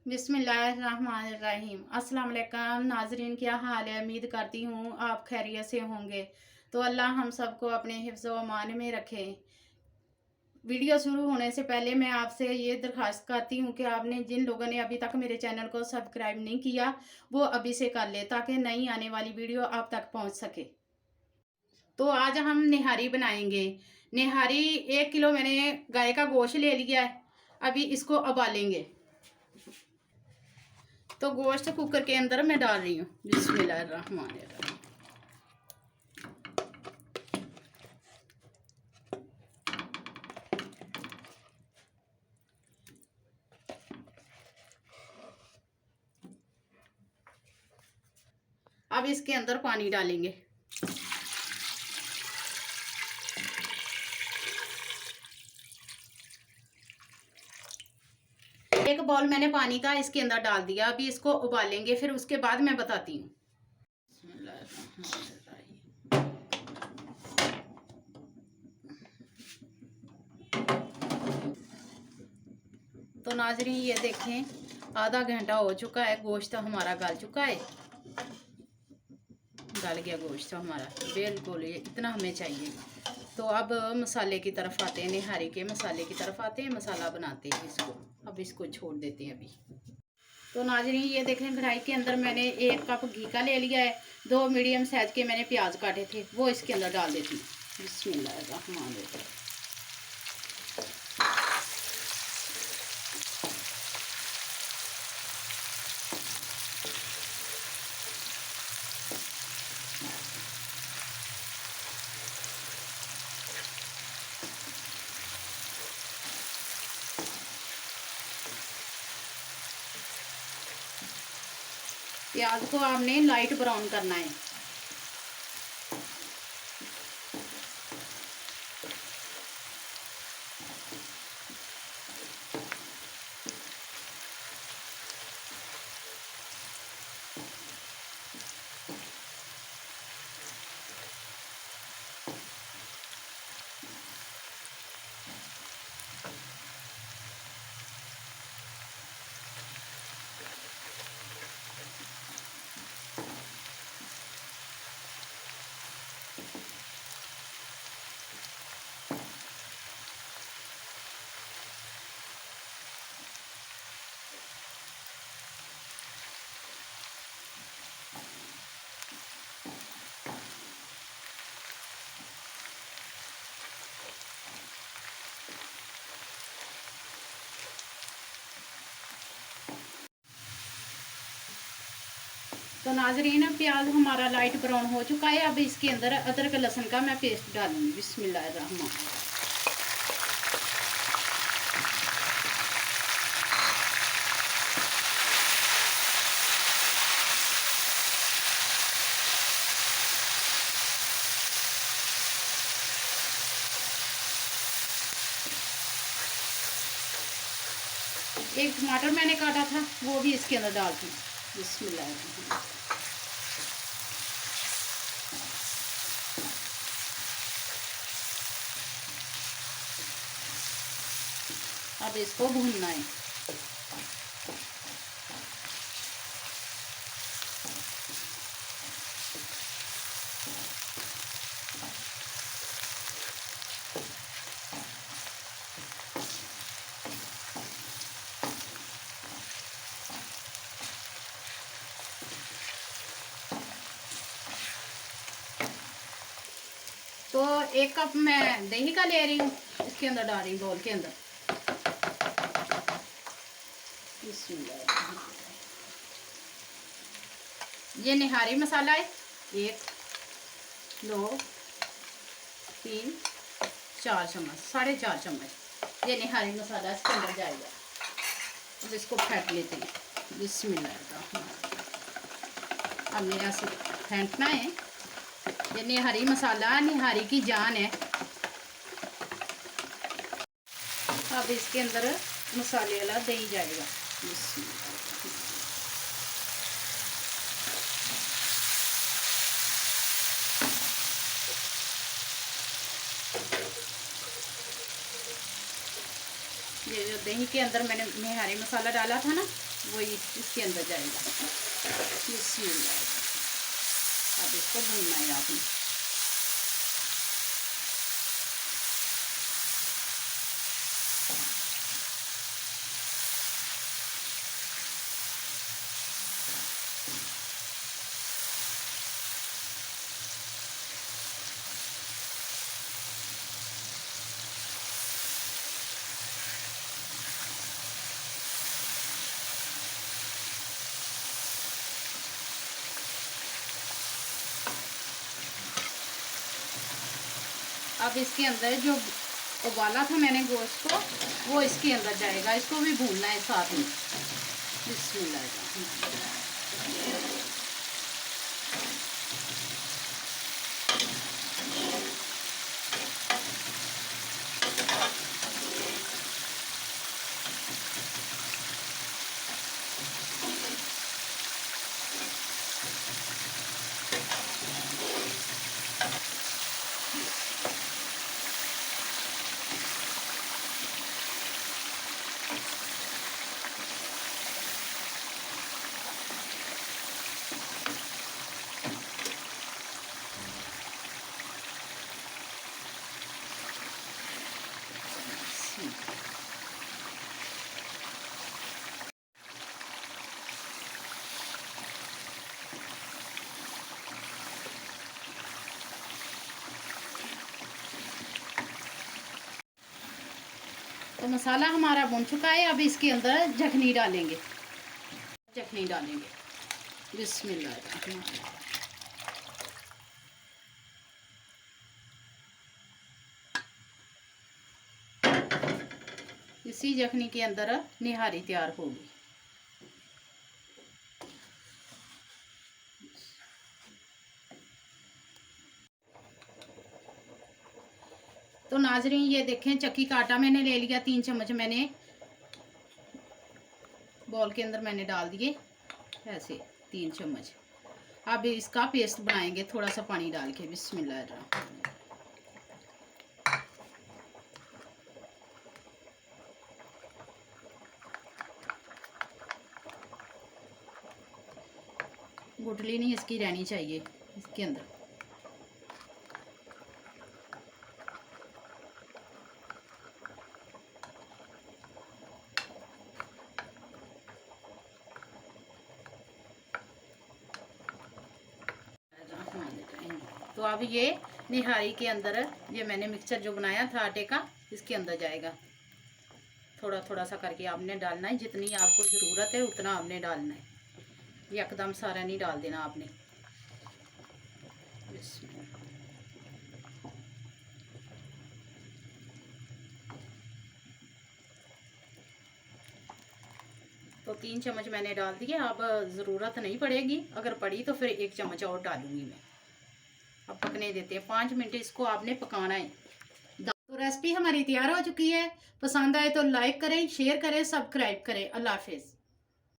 बिस्मिल्लाहिर्रहमानिर्रहीम। अस्सलाम वालेकुम नाजरीन, क्या हाल है? उम्मीद करती हूँ आप खैरियत से होंगे। तो अल्लाह हम सबको अपने हिफ्ज़ व अमान में रखे। वीडियो शुरू होने से पहले मैं आपसे ये दरख्वास्त करती हूँ कि आपने जिन लोगों ने अभी तक मेरे चैनल को सब्सक्राइब नहीं किया वो अभी से कर ले, ताकि नई आने वाली वीडियो आप तक पहुँच सके। तो आज हम निहारी बनाएंगे। निहारी 1 किलो मैंने गाय का गोश्त ले लिया है। अभी इसको उबालेंगे। तो गोश्त कुकर के अंदर मैं डाल रही हूँ। बिस्मिल्लाहिर्रहमानिर्रहीम। अब इसके अंदर पानी डालेंगे। एक बाउल मैंने पानी का इसके अंदर डाल दिया। अभी इसको उबालेंगे, फिर उसके बाद मैं बताती हूँ। तो नाजरीन ये देखें, आधा घंटा हो चुका है, गोश्त हमारा गल चुका है। गल गया गोश्त हमारा बिल्कुल, ये इतना हमें चाहिए। तो अब मसाले की तरफ आते हैं, निहारी के मसाले की तरफ आते हैं। मसाला बनाते हैं इसको। अब इसको छोड़ देते हैं अभी। तो नाजरीन ये देखें, कढ़ाई के अंदर मैंने 1 कप घी का ले लिया है। 2 मीडियम साइज के मैंने प्याज काटे थे, वो इसके अंदर डाल देती हूँ। बिस्मिल्लाहिर्रहमानिर्रहीम। प्याज को आपने लाइट ब्राउन करना है। तो नाजरीन प्याज हमारा लाइट ब्राउन हो चुका है। अब इसके अंदर अदरक लहसुन का मैं पेस्ट डालूंगी। बिस्मिल्लाहिर्रहमान। एक टमाटर मैंने काटा था, वो भी इसके अंदर डालती हूँ। बिस्मिल्लाहिर्रहमान। अब इसको भूनना है। तो 1 कप मैं दही का ले रही हूँ, इसके अंदर डाल रही हूँ बोल के अंदर। ये निहारी मसाला है। 1 2 3 4 चम्मच, 4.5 चम्मच ये निहारी मसाला इसके अंदर जाएगा। अब इसको फेंट लेते हैं। बिस्मिल्लाह। अब मेरे ऐसे फेंटना है। ये निहारी मसाला निहारी की जान है। अब इसके अंदर मसाले वाला दही जाएगा। ये जो दही के अंदर मैंने निहारी मसाला डाला था ना, वही इसके अंदर जाएगा। बिस्मिल्लाह। अब इसको भूनना है आपने। अब इसके अंदर जो उबाला था मैंने गोश्त को, वो इसके अंदर जाएगा। इसको भी भूनना है साथ में। बिस्मिल्लाह। तो मसाला हमारा भुन चुका है। अब इसके अंदर जखनी डालेंगे। जखनी डालेंगे। बिस्मिल्लाह। इसी जखनी के अंदर निहारी तैयार होगी। तो नाजरीन ये देखें, चक्की का आटा मैंने ले लिया 3 चम्मच मैंने बॉल के अंदर मैंने डाल दिए ऐसे 3 चम्मच। अब इसका पेस्ट बनाएंगे थोड़ा सा पानी डाल के। बिस्मिल्लाह। गुठली नहीं इसकी रहनी चाहिए इसके अंदर। तो अब ये निहारी के अंदर ये मैंने मिक्सचर जो बनाया था आटे का, इसके अंदर जाएगा। थोड़ा थोड़ा सा करके आपने डालना है, जितनी आपको ज़रूरत है उतना आपने डालना है। एकदम सारा नहीं डाल देना आपने। तो 3 चम्मच मैंने डाल दिए। अब ज़रूरत नहीं पड़ेगी, अगर पड़ी तो फिर 1 चम्मच और डालूंगी मैं। अब पकने देते हैं 5 मिनट इसको आपने पकाना है। तो रेसिपी हमारी तैयार हो चुकी है। पसंद आए तो लाइक करें, शेयर करें, सब्सक्राइब करें। अल्लाह हाफिज़।